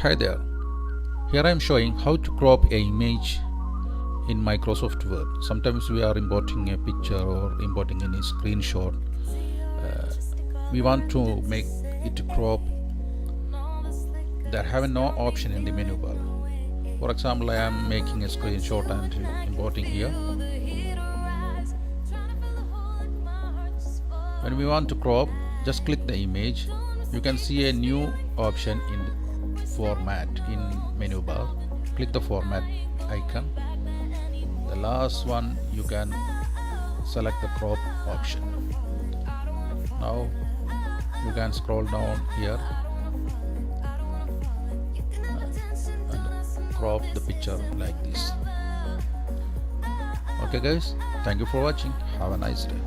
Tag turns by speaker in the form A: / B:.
A: Hi there. Here I am showing how to crop an image in Microsoft Word. Sometimes we are importing a picture or importing any screenshot. We want to make it crop. There have no option in the menu bar. For example, I am making a screenshot and importing here. When we want to crop, just click the image. You can see a new option in format in menu bar. Click the format icon. The last one you can select the crop option. Now you can scroll down here and crop the picture like this. Okay guys, thank you for watching. Have a nice day.